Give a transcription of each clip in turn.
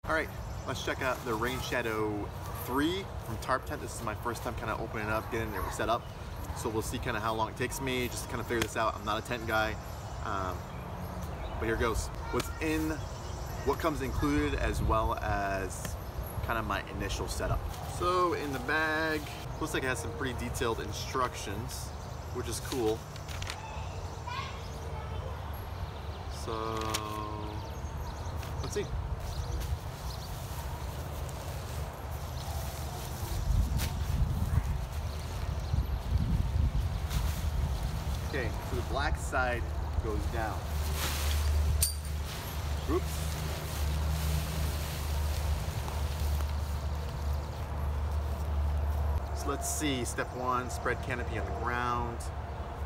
Alright, let's check out the Rainshadow 3 from Tarptent. This is my first time kind of opening it up, getting it set up. So we'll see kind of how long it takes me just to kind of figure this out. I'm not a tent guy, but here goes. What comes included, as well as kind of my initial setup. So in the bag, looks like it has some pretty detailed instructions, which is cool. So let's see. Okay, so the black side goes down. Oops. So let's see, step 1, spread canopy on the ground,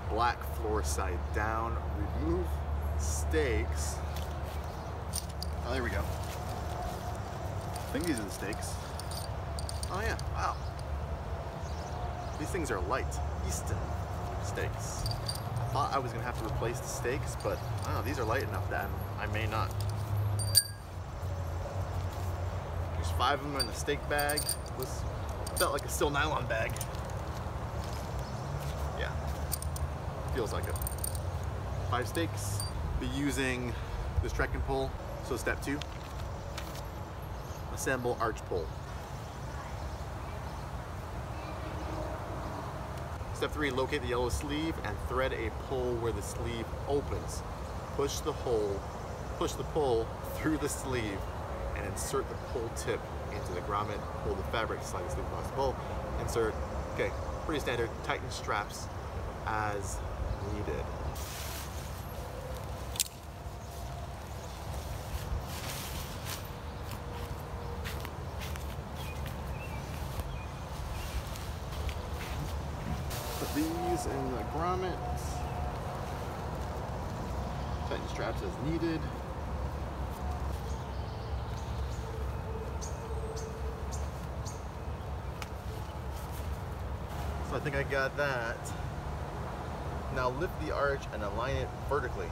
black floor side down, remove stakes. Oh, there we go. I think these are the stakes. Oh yeah, wow. These things are light, Easton stakes. I thought I was gonna have to replace the stakes, but I don't know, these are light enough that I may not. There's 5 of them in the stake bag. This felt like a steel nylon bag. Yeah, feels like it. 5 stakes. Be using this trekking pole. So step 2, assemble arch pole. Step 3, locate the yellow sleeve and thread a pole where the sleeve opens. Push the pole through the sleeve and insert the pole tip into the grommet. Pull the fabric, slide the sleeve across the pole. Insert. Okay, pretty standard. Tighten straps as needed. Put these in the grommet. Tighten straps as needed. So I think I got that. Now lift the arch and align it vertically.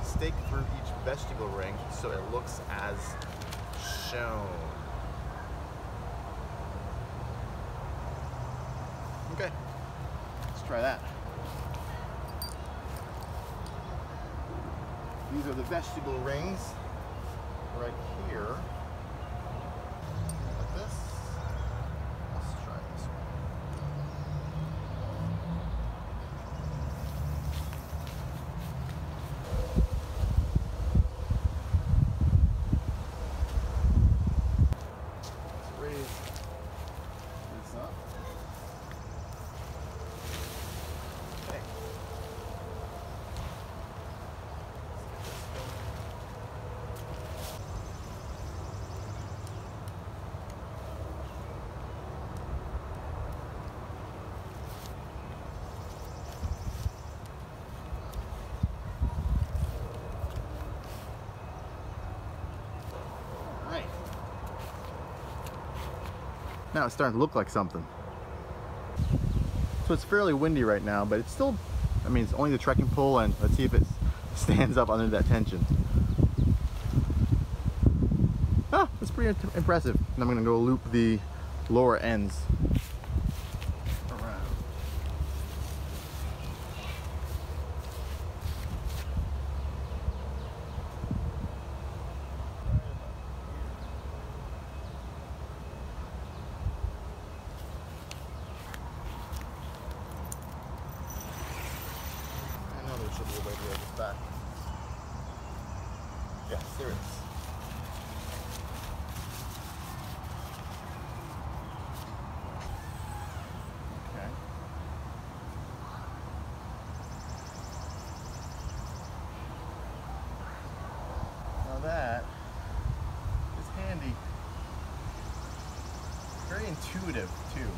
Stake through each vestibule ring so it looks as shown. Okay. Try that. These are the vestibule rings right here. Like this. Let's try this one. Let's raise this up. Now it's starting to look like something. So it's fairly windy right now, but it's still, I mean, it's only the trekking pole, and let's see if it stands up under that tension. Ah, that's pretty impressive. And I'm gonna go loop the lower ends around. Should be a way to get this back. Yes, there is. Okay. Now that is handy. Very intuitive too.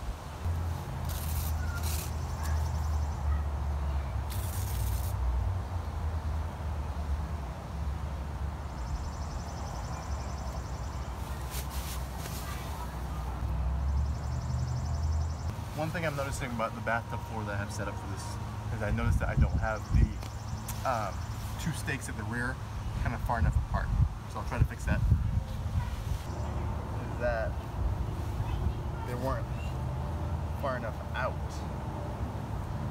One thing I'm noticing about the bathtub floor that I have set up for this is I noticed that I don't have the 2 stakes at the rear kind of far enough apart. So I'll try to fix that. that they weren't far enough out.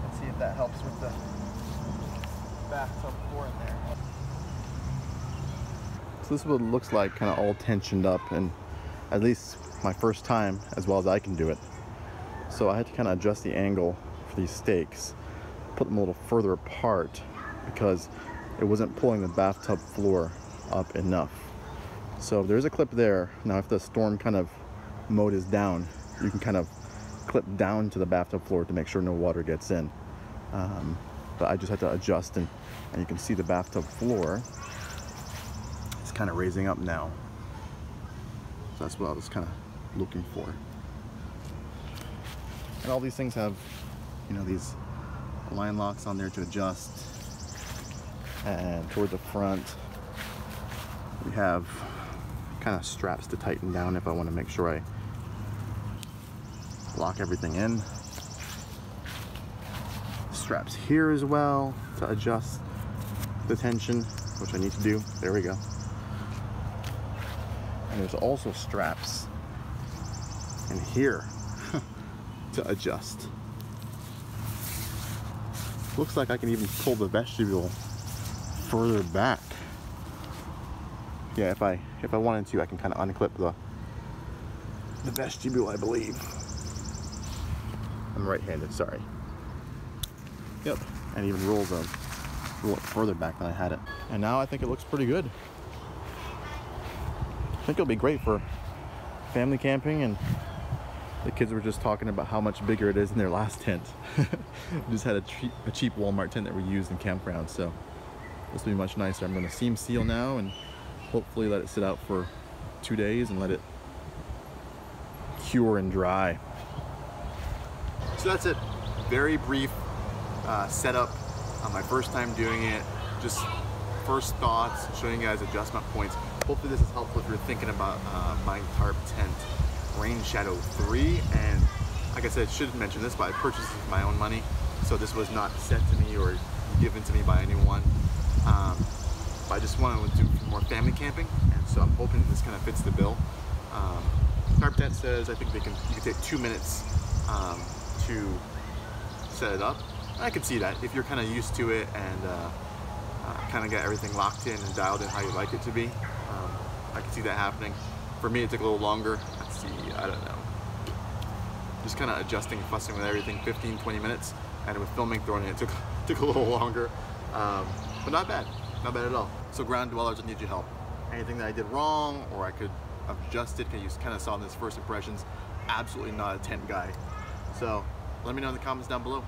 Let's see if that helps with the bathtub floor in there. So this is what it looks like, kind of all tensioned up, and at least my first time, as well as I can do it. So I had to kind of adjust the angle for these stakes, put them a little further apart because it wasn't pulling the bathtub floor up enough. So there's a clip there. Now if the storm kind of mode is down, you can kind of clip down to the bathtub floor to make sure no water gets in. But I just had to adjust, and you can see the bathtub floor is kind of raising up now. So that's what I was kind of looking for. And all these things have, you know, these line locks on there to adjust. And toward the front, we have kind of straps to tighten down if I want to make sure I lock everything in. Straps here as well to adjust the tension, which I need to do. There we go. And there's also straps in here to adjust. Looks like I can even pull the vestibule further back. Yeah, if I wanted to, I can kind of unclip the vestibule, I believe. I'm right-handed, sorry. Yep, and even roll it further back than I had it. And now I think it looks pretty good. I think it'll be great for family camping, and the kids were just talking about how much bigger it is in their last tent. We just had a cheap Walmart tent that we used in campgrounds, so this will be much nicer. I'm going to seam seal now and hopefully let it sit out for 2 days and let it cure and dry. So that's it. Very brief setup on my first time doing it. Just first thoughts, showing you guys adjustment points. Hopefully this is helpful if you're thinking about buying Tarptent Rainshadow 3. And like I said, I should mention this, but I purchased this with my own money. So this was not sent to me or given to me by anyone. But I just wanted to do more family camping, and so I'm hoping this kind of fits the bill. Tarptent says I think you can take 2 minutes to set it up. I can see that if you're kind of used to it and kind of get everything locked in and dialed in how you like it to be. I can see that happening. For me, it took a little longer. Let's see, I don't know. Just kind of adjusting and fussing with everything, 15-20 minutes, and with filming, throwing it took a little longer, but not bad at all. So ground dwellers, I need your help. Anything that I did wrong or I could have adjusted, because you kind of saw in this first impressions, absolutely not a tent guy. So let me know in the comments down below.